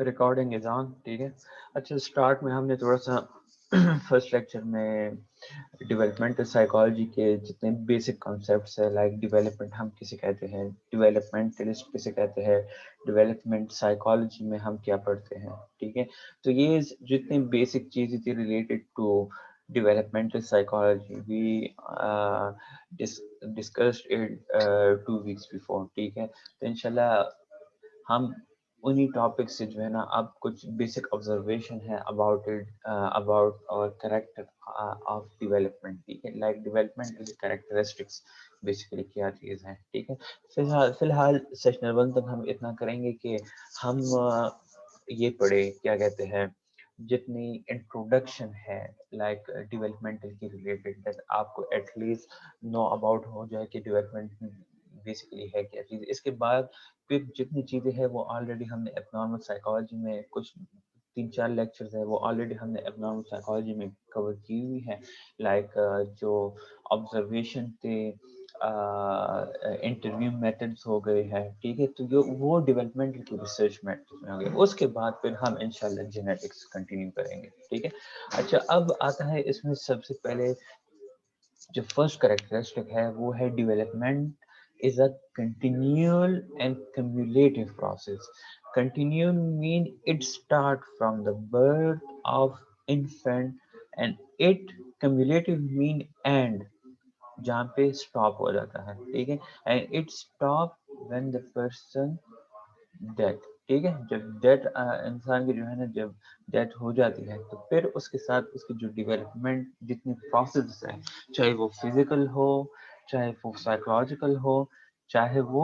Recording is on, ठीक है। अच्छा, स्टार्ट में हमने थोड़ा सा फर्स्ट लेक्चर में डेवलपमेंटल साइकोलॉजी के जितने बेसिक कॉन्सेप्ट्स है, लाइक डेवलपमेंट हम किसे कहते हैं, डेवलपमेंटलिस्ट किसे कहते हैं, डेवलपमेंट साइकोलॉजी में हम क्या पढ़ते हैं, ठीक है। तो ये जितनी बेसिक चीज़ें थी related to developmental psychology we discussed it 2 weeks before, ठीक है। तो इंशाल्लाह हम उन्हीं टॉपिक से जो है ना अब कुछ बेसिक ऑब्जर्वेशन है अबाउट इट, अबाउट और करेक्टर ऑफ डेवलपमेंट, ठीक है। Like development is characteristics, basically क्या चीज़ है, ठीक है। फिलहाल सेशनल वन तक हम इतना करेंगे कि हम ये पढ़े क्या कहते हैं, जितनी इंट्रोडक्शन है लाइक डेवलपमेंटल की रिलेटेड, दैट आपको एटलीस्ट नो अबाउट हो जाए कि डेवलपमेंट बेसिकली है क्या चीज़। इसके बाद फिर जितनी चीज़ें हैं वो ऑलरेडी हमने एब्नॉर्मल साइकोलॉजी में कुछ 3-4 लेक्चर्स है वो ऑलरेडी हमने एब्नॉर्मल साइकोलॉजी में कवर की हुई है। लाइक जो ऑब्जर्वेशन थे, इंटरव्यू मेथड्स हो गए हैं, ठीक है। तो जो वो डेवलपमेंट की रिसर्च मेथड्स में हो गए, उसके बाद फिर हम इंशाल्लाह जेनेटिक्स कंटिन्यू करेंगे, ठीक है। अच्छा, अब आता है इसमें सबसे पहले जो फर्स्ट करेक्टरिस्टिक है वो है development is a continual and cumulative process. Continual mean it start from the birth of infant, and it cumulative mean end, जहाँ पे स्टॉप हो जाता है, ठीक है। And it stop when the person death, ठीक है। जब डेथ इंसान की जो है ना, जब डेथ हो जाती है तो फिर उसके साथ उसकी जो डेवलपमेंट जितनी प्रोसेस है, चाहे वो फिजिकल हो, चाहे वो साइकोलॉजिकल हो, चाहे वो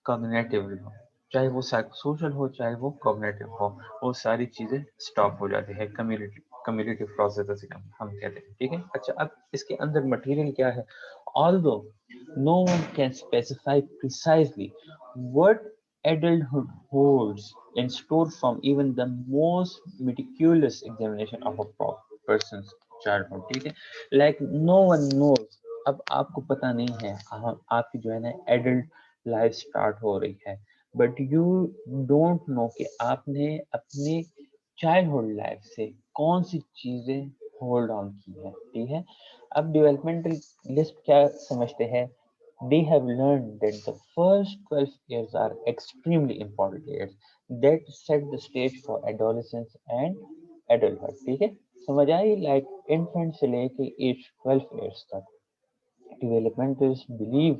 कॉग्निटिव हो, चाहे वो सोशल हो, चाहे वो कॉग्निटिव हो, वो सारी चीजें स्टॉप हो जाती है। कम्युनिटिव प्रोसेस हम कहते हैं, ठीक है। अच्छा, अब इसके अंदर मटेरियल क्या है, although no one can specify precisely what adulthood holds in store from even the most meticulous examination of a person's childhood, ठीक है। Like no one knows, अब आपको पता नहीं है आपकी जो है ना एडल्ट लाइफ स्टार्ट हो रही है, बट यू डोंट नो कि आपने अपने चाइल्डहुड लाइफ से कौन सी चीजें होल्ड ऑन की है, ठीक है। अब डेवलपमेंटल लिस्ट क्या समझते हैं, they have learned that the first 12 years are extremely important years that set the stage for adolescence and adulthood, ठीक है। समझ आई, लाइक इन्फेंट से लेके एज 12 years तक developmentalists believe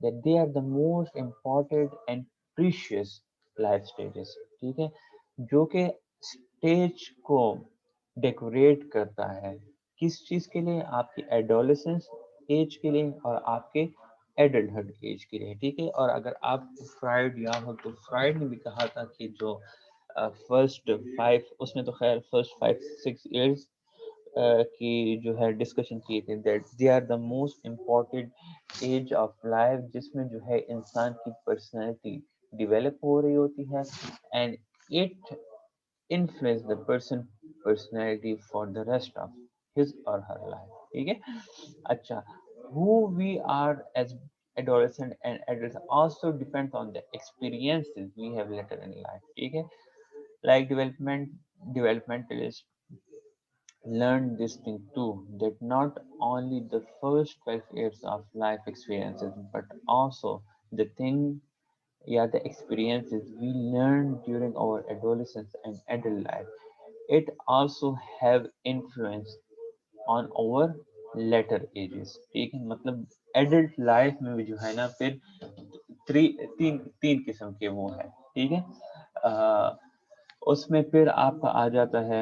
that they are the most important and precious life stages, ठीक है, जो कि स्टेज को डेकोरेट करता है किस चीज के लिए, आपकी एडोलेसेंस एज के लिए और आपके एडल्टहुड एज के लिए, ठीक है। और अगर आप फ्राइड या हो तो फ्राइड ने भी कहा था कि जो फर्स्ट 5, उसमें तो खैर फर्स्ट 5-6 years की जो है डिस्कशन किए थे, that they are the most important age of life, जिसमें जो है इंसान की पर्सनैलिटी डिवेलप हो रही होती है, and it influence the person personality for the rest of his और हर लाइफ, ठीक है। अच्छा, who we are as adolescent and adults also depends on the experiences we have later in life, ठीक है। Like developmentalists learned this thing too, that not only the first 12 years of life experiences, but also the thing, yeah, the experiences we learn during our adolescence and adult life, it also have influence on our later ages, ठीक है। मतलब adult life में भी जो है ना फिर तीन तीन किस्म के वो है, ठीक है। उसमें फिर आपका आ जाता है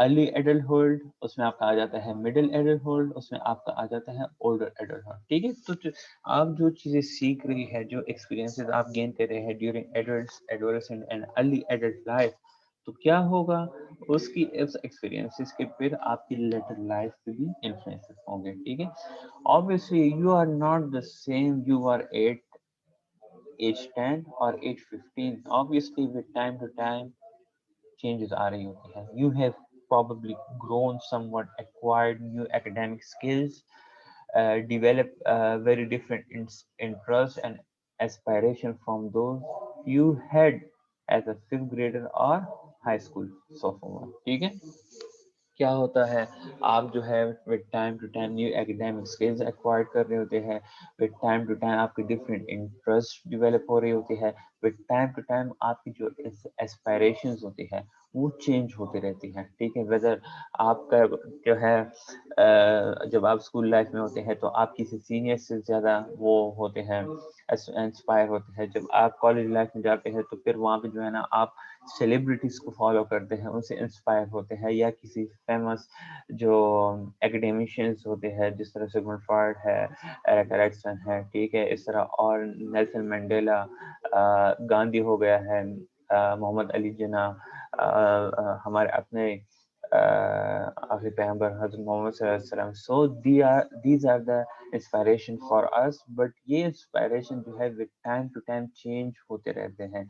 अर्ली एडल्टहुड, उसमें आपका आ जाता है मिडिल एडल्टहुड, उसमें आपका आ जाता है ओल्डर एडल्टहुड, ठीक है। तो आप जो चीजें सीख रही है, जो एक्सपीरियंसेस आप गेन कर रहे हैं during adolescent and early adult life, तो क्या होगा, उसकी इस एक्सपीरियंसेस के फिर आपकी लेटर लाइफ पे भी इन्फ्लुएंसेस होंगे, ठीक है। Obviously you are not the same you are at age 10 or age 15, obviously with time to time changes आ रही होती है, you have probably grown somewhat, acquired new academic skills, develop very different interests and aspiration from those you had as a 5th grader और high school sophomore. ठीक है, क्या होता है, आप जो है with time to time new academic skills acquire कर रहे होते हैं, विद टाइम टू टाइम आपकी डिफरेंट इंटरेस्ट डेवलप हो रही होती है, विद टाइम टू टाइम आपकी जो एस्पायरेशंस होती है वो चेंज होती रहती है। ठीक है, वेदर आपका जो है जब आप स्कूल लाइफ में होते हैं तो आप किसी सीनियर से ज़्यादा वो होते हैं, इंस्पायर होते हैं। जब आप कॉलेज लाइफ में जाते हैं तो फिर वहाँ पे जो है ना आप सेलिब्रिटीज को फॉलो करते हैं, उनसे इंस्पायर होते हैं, या किसी फेमस जो एकेडमिशियंस होते हैं जिस तरह से गुलफार्ड है, एरिक एरिक्सन है, ठीक है, इस तरह और नेल्सन मंडेला, गांधी हो गया है, मोहम्मद अली जिन्ना, हमारे अपने आखिरी पैगंबर हज़रत मोहम्मद सल्लल्लाहु अलैहि वसल्लम। So these are the inspiration for us, but ये इंस्पायरेशन जो है with time to time change होते रहते हैं।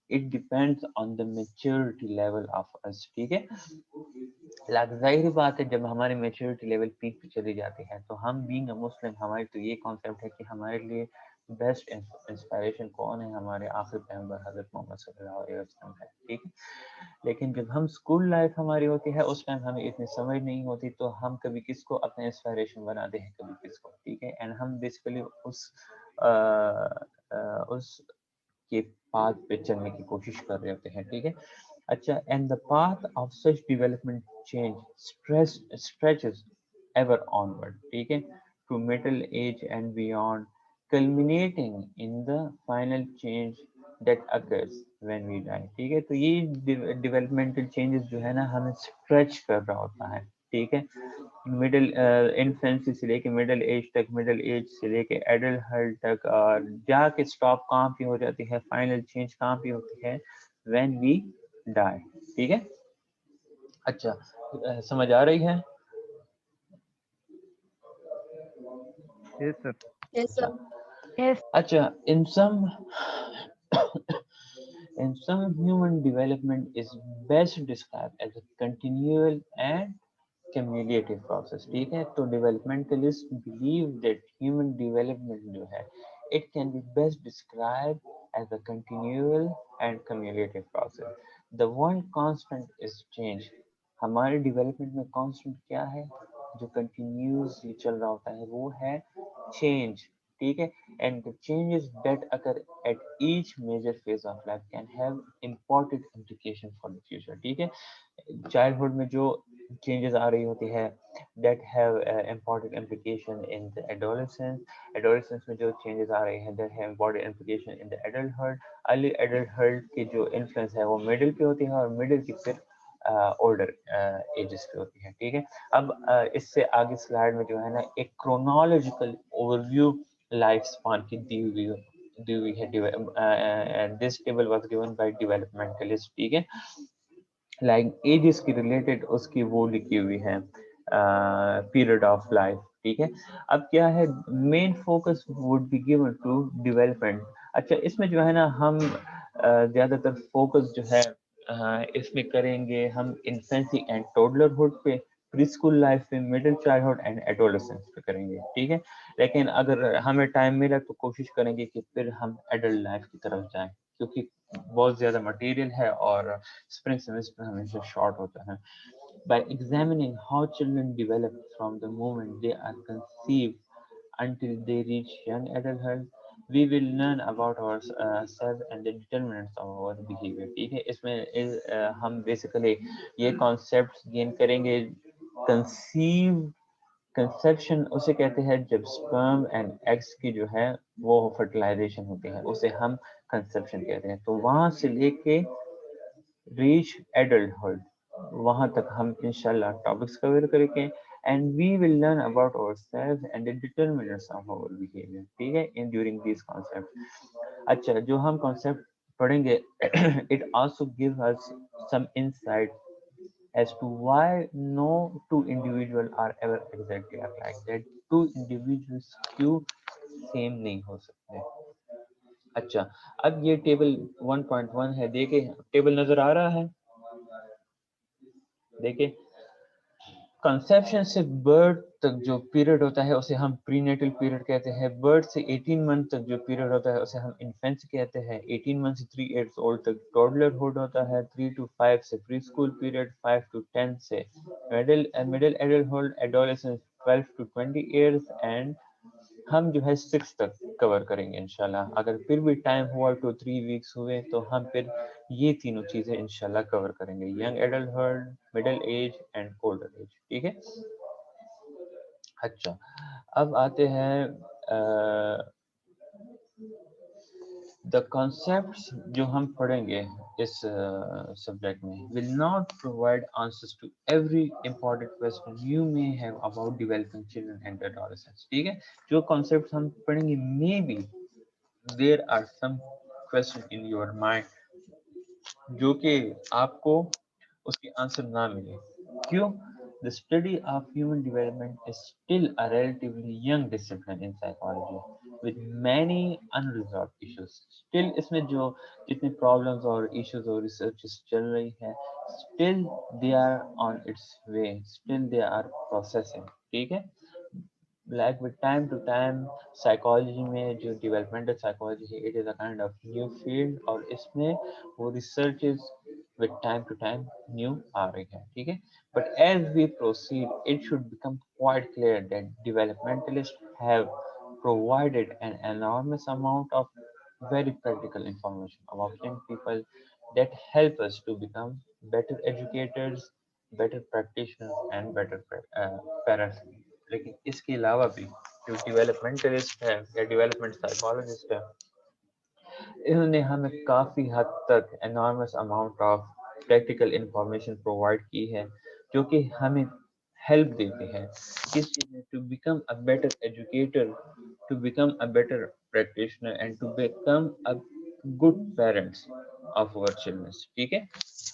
It depends on the maturity level of us. ठीक है, जाहिर बात है जब हमारी मैच्योरिटी लेवल पीक पे चली जाती है तो हम बीइंग अ मुस्लिम, हमारी तो ये कॉन्सेप्ट है कि हमारे लिए बेस्ट इंस्पायरेशन कौन है, हमारे आखिरी पैगंबर हज़रत मोहम्मद सल्लल्लाहु अलैहि वसल्लम है। ठीक है, लेकिन जब हम स्कूल लाइफ हमारी होती है उस टाइम हमें इतनी समझ नहीं होती, तो हम कभी किसको अपने इंस्पायरेशन बनाते हैं, कभी किसको। ठीक है, एंड हम बेसिकली उस के पाथ पे चलने की कोशिश कर रहे होते हैं। ठीक है, अच्छा, and the path of such development change stretches ever onward. ठीक है, to middle age and beyond, culminating in the final change that occurs when we die। ठीक है, तो ये डेवलपमेंटल चेंजेस जो है ना हमें स्ट्रेच कर रहा होता है। ठीक है, मिडिल इन्फेंसी से लेके मिडिल एज तक, मिडिल एज से लेके एडल्टहुड तक, और जाके स्टॉप कहाँ पे हो जाती है, फाइनल चेंज कहाँ पे होती है, व्हेन वी डाई। ठीक है, अच्छा, समझ आ रही है? Yes sir. Yes, अच्छा sir. Yes. अच्छा, in some human development is best described as a continual and cumulative process। ठीक है, तो developmentalists believe that human development जो है it can be best described as a continual and cumulative process। The one constant is change। हमारे development में constant क्या है जो कंटिन्यूसली चल रहा होता है, वो है चेंज। ठीक है, and the changes that occur at each major phase of life can have important implication for the future। ठीक है, चाइल्डहुड में जो चेंजेस आ रही होती है that have important implication in the adolescence में जो चेंजेस आ रही हैं that have important implication in the adulthood। Early adulthood की जो इन्फ्लुएंस है वो मिडिल पे होती है, और मिडिल की फिर ओल्डर एजेस पे होती है। ठीक है, अब इससे आगे स्लाइड में जो है ना एक क्रोनोलॉजिकल ओवरव्यू लाइफ स्पान की दी हुई है। This table was given by developmentalist. ठीक है, लाइक एजेस की रिलेटेड उसकी वो लिखी हुई है पीरियड ऑफ लाइफ। ठीक है, अब क्या है, main focus would be given to development. अच्छा, इसमें जो है ना हम ज्यादातर फोकस जो है इसमें करेंगे हम इन्फेंसी एंड टोडलरहुड पे, प्री स्कूल लाइफ पे, मिडिल चाइल्डहुड एंड एडोलेसेंस पे करेंगे। ठीक है, लेकिन अगर हमें टाइम मिला तो कोशिश करेंगे कि फिर हम एडल्ट लाइफ की तरफ जाएं, क्योंकि बहुत ज़्यादा मटेरियल है और स्प्रिंग सेमेस्टर हमेशा शॉर्ट होता है। By examining how children develop from the moment they are conceived until they reach young adulthood, we will learn about ourselves and the determinants of our behavior। ठीक है, इसमें हम basically ये concept gain करेंगे। Conceive conception उसे कहते हैं जब स्पर्म एंड एग्स की जो है वो फर्टिलाइजेशन होती है, उसे हम कंसेप्शन कहते हैं। तो वहां से लेके रीच एडल्टहुड, वहां तक हम इंशाल्लाह टॉपिक्स कवर करेंगे, and we will learn about ourselves and the determinants of our behaviour. ठीक है, इन ड्यूरिंग दिस कॉन्सेप्ट। अच्छा, जो हम कॉन्सेप्ट पढ़ेंगे it also give us some insight as to why no two individuals are ever exactly alike, that two individuals क्यों same नहीं हो सकते। अच्छा, अब ये टेबल 1.1 है, देखे टेबल नजर आ रहा है, देखे कंसेप्शन से बर्थ तक जो पीरियड होता है उसे हम प्रीनेटल पीरियड कहते हैं। बर्थ से 18 मंथ तक जो पीरियड होता है उसे हम इन्फेंसी कहते हैं। 18 मंथ से 3 इयर्स ओल्ड तक टॉडलरहुड होता है। 3 to 5 से प्री स्कूल पीरियड। 5 to 10 से middle adulthood adolescence. 12 to 20 years and हम जो है 6 तक कवर करेंगे इंशाल्लाह। अगर फिर भी टाइम हुआ 2-3 वीक्स हुए तो हम फिर ये तीनों चीजें इंशाल्लाह कवर करेंगे, young adulthood, middle age and older age. ठीक है। अच्छा, अब आते हैं द कॉन्सेप्ट्स जो हम पढ़ेंगे इस सब्जेक्ट में will not provide answers to every important question you may have about developing children and adolescents. ठीक है। जो कॉन्सेप्ट्स हम पढ़ेंगे may be there are some question in your mind जो कि आपको उसके आंसर ना मिले। क्यों? The study of human development is still a relatively young discipline in psychology with many unresolved issues. Still इसमें जो जितनी problems और issues और researches चल रही है, still they are on its way, still they are processing. ठीक है। Like with time to time psychology में जो developmental psychology है, it is a kind of new field और इसमें वो researches with time to time new आ रही है। ठीक है। But as we proceed, it should become quite clear that developmentalists have provided an enormous amount of very practical information about young people that help us to become better educators, better practitioners, and better parents. लेकिन इसके अलावा भी जो developmentalist है या development psychologist है, इन्होंने हमें काफ़ी हद तक enormous amount of practical information provide की है जो कि हमें हेल्प देते हैं किस चीज़ में, to become a better educator, to become a better practitioner and to become a good parents of our children. ठीक है।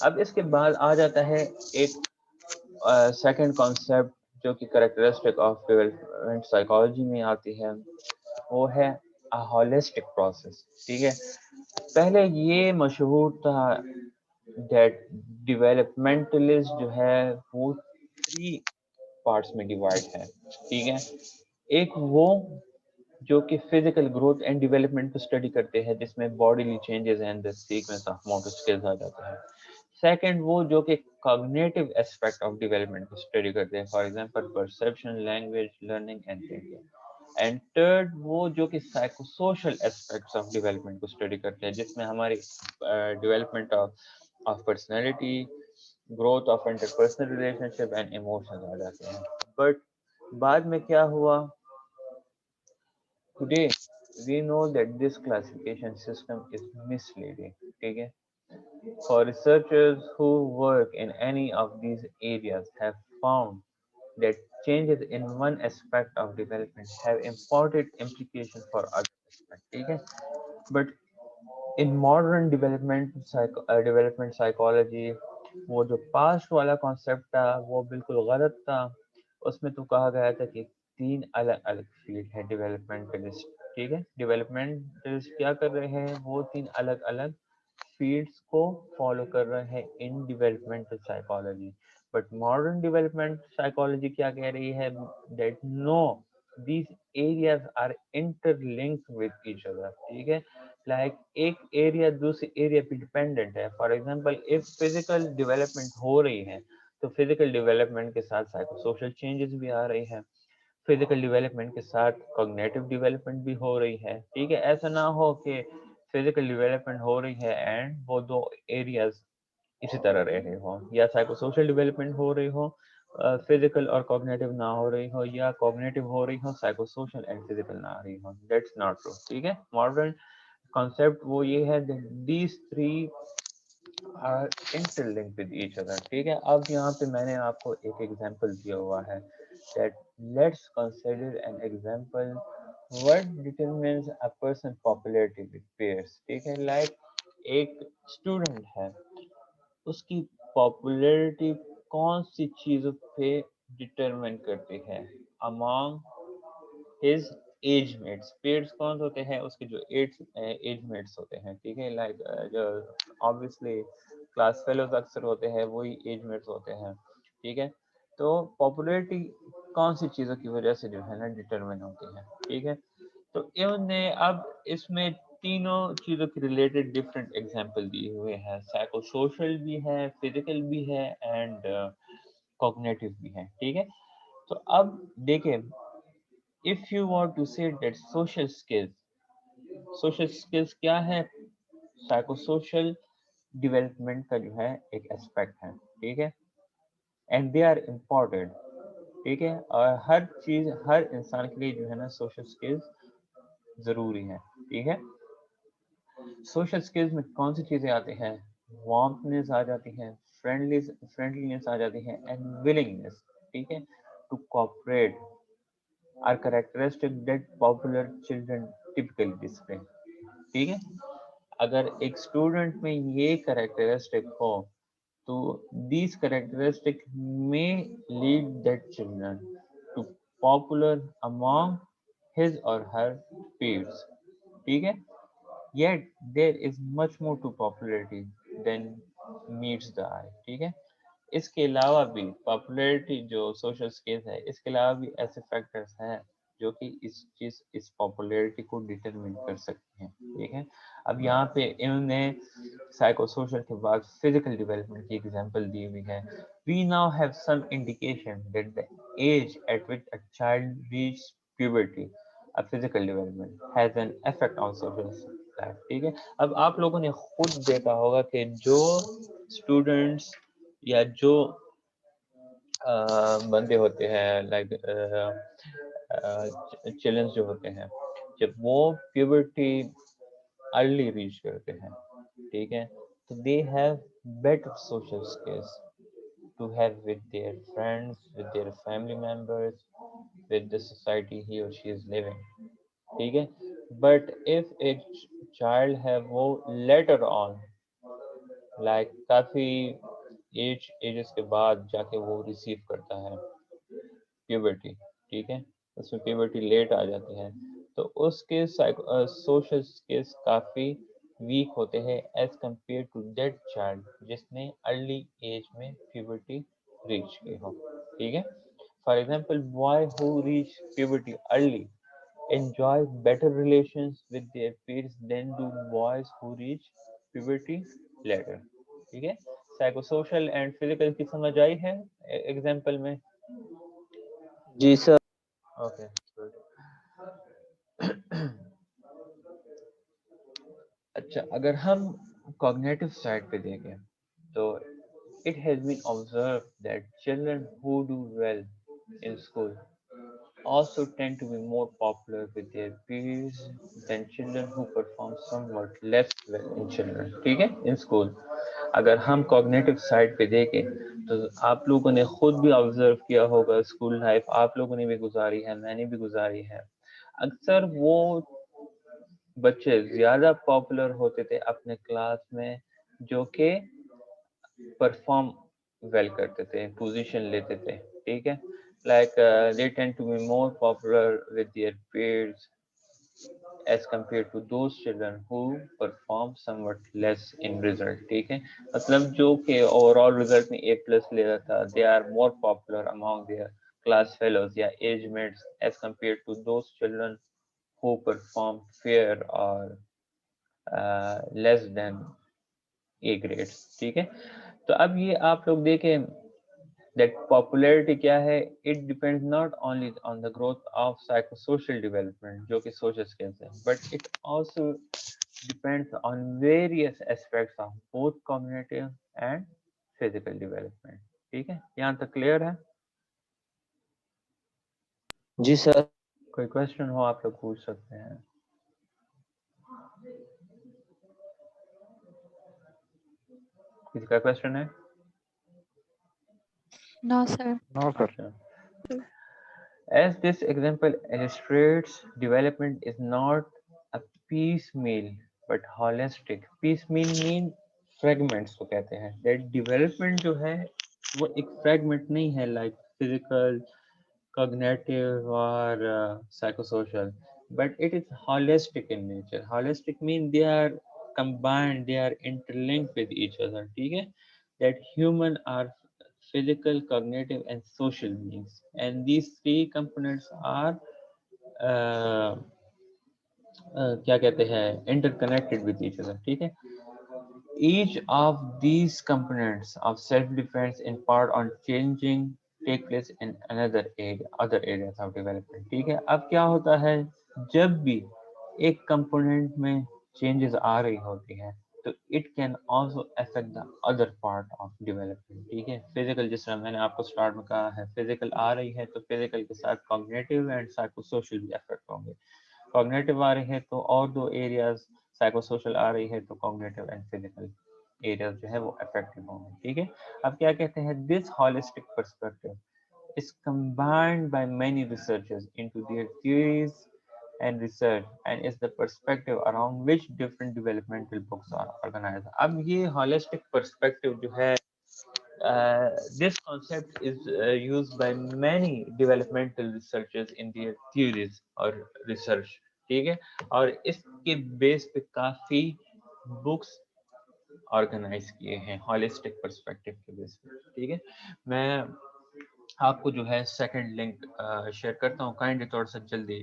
अब इसके बाद आ जाता है एक सेकंड कॉन्सेप्ट जो कि करेक्टरिस्टिक ऑफ डेवलपमेंट साइकोलॉजी में आती है, वो है अ होलिस्टिक प्रोसेस। ठीक है। पहले ये मशहूर था दैट डेवलपमेंटलिस्ट जो है वो 3 पार्ट्स में डिवाइड है। ठीक है। एक वो जो कि फिजिकल ग्रोथ एंड डेवलपमेंट को स्टडी करते हैं जिसमें bodily changes and the sequence of motor skills आ जाते हैं। सेकंड वो जो कि कॉग्निटिव एस्पेक्ट ऑफ डेवलपमेंट को स्टडी करते हैं, for example perception, language, learning and thinking. And third वो जो कि psycho social aspects of development को स्टडी करते हैं जिसमें हमारी development of personality, growth of interpersonal relationship and emotions आ जाते हैं। बट बाद में क्या हुआ, today we know that this classification system is misleading. ठीक है। For researchers who work in any of these areas have found that changes in one aspect of development have important implications for other aspects. ठीक है। But in modern development psychology वो जो past वाला concept था वो बिल्कुल गलत था। उसमें तो कहा गया था कि 3 अलग अलग फील्ड है डेवलपमेंटलिस्ट। ठीक है। डेवलपमेंटलिस्ट क्या कर रहे हैं, वो 3 अलग अलग फील्ड्स को फॉलो कर रहे हैं in developmental psychology. But modern development psychology क्या कह रही है, that no these areas are interlinked with each other। ठीक है। लाइक एक एरिया दूसरे एरिया पे डिपेंडेंट है। For example if physical development हो रही है तो फिजिकल डेवलपमेंट के साथ साइको सोशल चेंजेस भी आ रही है, फिजिकल डेवलपमेंट के साथ कॉग्निटिव डेवलपमेंट भी हो रही है। ठीक है। ऐसा ना हो कि फिजिकल डेवलपमेंट हो रही है एंड वो दो एरियाज इसी तरह रहे हो, या साइको सोशल डेवलपमेंट हो रही हो, फिजिकल और कॉग्निटिव ना हो रही हो, या कॉग्निटिव हो रही हो साइको सोशल एंड फिजिकल ना आ रही हो। That's not true. ठीक है। मॉडर्न कॉन्सेप्ट वो ये है that these three are interlinked with each other। ठीक है। अब यहाँ पे मैंने आपको एक एग्जांपल दिया हुआ है that let's consider an example what determines a person popularity with peers। ठीक है। लाइक एक स्टूडेंट है, उसकी पॉपुलैरिटी कौन सी चीजों पे डिटरमाइन करती है among his age mates. Peers कौन होते हैं, उसके जो एज मेट्स होते हैं। ठीक है। लाइक जो ऑब्वियसली क्लास फेलोज अक्सर होते हैं वही एज मेट्स होते हैं। ठीक है। तो पॉपुलैरिटी कौन सी चीज़ों की वजह से जो है ना डिटरमिन होती है, ठीक है। तो इन्होंने अब इसमें तीनों चीज़ों के रिलेटेड डिफरेंट एग्जांपल दिए हुए हैं, साइको सोशल भी है, फिजिकल भी है एंड कॉग्निटिव भी है, ठीक है। तो अब देखिए, if you want to say that social skills क्या है, साइको सोशल डेवलपमेंट का जो है एक एस्पेक्ट है, ठीक है, एंड दे आर इम्पोर्टेंट, ठीक है। और हर चीज, हर इंसान के लिए जो है ना सोशल स्किल्स जरूरी है, ठीक है। सोशल स्किल्स में कौन सी चीजें आती हैं, वार्मनेस आ जाती है, फ्रेंडलीनेस आ जाती है एंड विलिंगनेस, ठीक है, to cooperate are characteristic that popular children typically display, ठीक है। अगर एक स्टूडेंट में ये कैरेक्टरिस्टिक हो, तो these characteristics may lead that children to popular among his or her peers, ठीक है। Yet there is much more to popularity than meets the eye, ठीक है। इसके अलावा भी पॉपुलैरिटी जो सोशल स्किल्स है, इसके अलावा भी ऐसे फैक्टर्स हैं जो कि इस पॉपुलैरिटी को डिटरमिन कर सकते हैं, ठीक है। अब यहाँ पे इन्होंने साइको सोशल के बाद फिजिकल डेवलपमेंट की एग्जांपल दी हुई है। We now have some indication that the age at which a child reach puberty a physical development has an effect on social life, ठीक है। अब आप लोगों ने खुद देखा होगा कि जो स्टूडेंट्स या जो बंदे होते हैं, लाइक चिल्ड्रंस जो होते हैं, जब वो प्यूबर्टी अर्ली रीच करते हैं, ठीक है, तो they have better social skills to have with their friends, with their family members, with the society he or she is living, ठीक है। But if a child have वो later on, like काफी edges के बाद जाके वो receive करता है प्यूबर्टी, ठीक है, उसमें प्यूबर्टी लेट आ जाती है, तो उसके सोशल स्किल्स काफी वीक होते हैं as compare to that child जिसने अर्ली एज में प्यूबर्टी रीच की हो, ठीक है। For example, boy who reach puberty early enjoy better relations with their peers than do boys who reach puberty later, ठीक है। साइकोसोशल एंड फिजिकल की समझ आई है एग्जाम्पल में? जी सर। Okay, good. अच्छा, अगर हम कॉग्निटिव साइड पे देखें तो it has been observed that children who do well in school also tend to be more popular with their peers than children who perform somewhat less well in children, ठीक है, in school। अगर हम cognitive side पे देखें तो आप लोगों ने खुद भी ऑब्जर्व किया होगा, स्कूल लाइफ आप लोगों ने भी गुजारी है, मैंने भी गुजारी है। अक्सर वो बच्चे ज्यादा पॉपुलर होते थे अपने क्लास में जो कि परफॉर्म वेल करते थे, पोजीशन लेते थे, ठीक है। Like they tend to be more popular with their peers as compared to those children who perform somewhat less in result, ठीक है। मतलब जो कि ओवरऑल रिजल्ट में ए प्लस ले रहा था, they are more popular among their class fellows या age mates as compared to those children who perform fair or less than A grade, ठीक है। तो अब ये आप लोग देखें that popularity क्या है, it depends not only on the growth of psychosocial development जो कि social skills है, but it also depends on various aspects of both cognitive and physical development, ठीक है। यहाँ तक क्लियर है? जी सर। कोई क्वेश्चन हो आप लोग पूछ सकते हैं। किसी का क्वेश्चन है? No, sir. No sir. अच्छा, as this example illustrates, development is not a piecemeal but holistic. Piecemeal mean fragments को कहते हैं। That development जो है वो एक fragment नहीं है, like physical, cognitive और psychosocial, but it is holistic in nature. Holistic mean they are combined, they are interlinked with each other, ठीक है। That human are physical, cognitive, and social beings. And these three components are क्या कहते हैं interconnected with each other. ठीक है. Each of these components of self-defense in part on changing take place in another area, other areas of development. ठीक है. अब क्या होता है जब भी एक कंपोनेंट में चेंजेस आ रही होती हैं तो it can also affect the other part of development. ठीक है. फिजिकल, जिस तरह मैंने आपको स्टार्ट में कहा है, फिजिकल आ रही है तो फिजिकल के साथ कॉग्निटिव एंड साइकोसोशल भी अफेक्ट होंगे. कॉग्निटिव आ रही है तो और दो एरियाज, साइकोसोशल आ रही है तो कॉग्निटिव एंड फिजिकल एरियाज जो है वो अफेक्टेड होंगे. ठीक है. अब क्या कहते हैं, this holistic perspective is combined by many researchers into their theories and research and is the perspective around which different developmental books are organized. अब ये holistic perspective जो है this concept is used by many developmental researchers in their theories or research. ठीक है. और इसके base पे काफी बुक्स ऑर्गेनाइज किए हैं होलिस्टिक पर्सपेक्टिव के बेस पे. ठीक है. मैं आपको जो है सेकंड लिंक शेयर करता हूँ, काइंडली थोड़ा सा जल्दी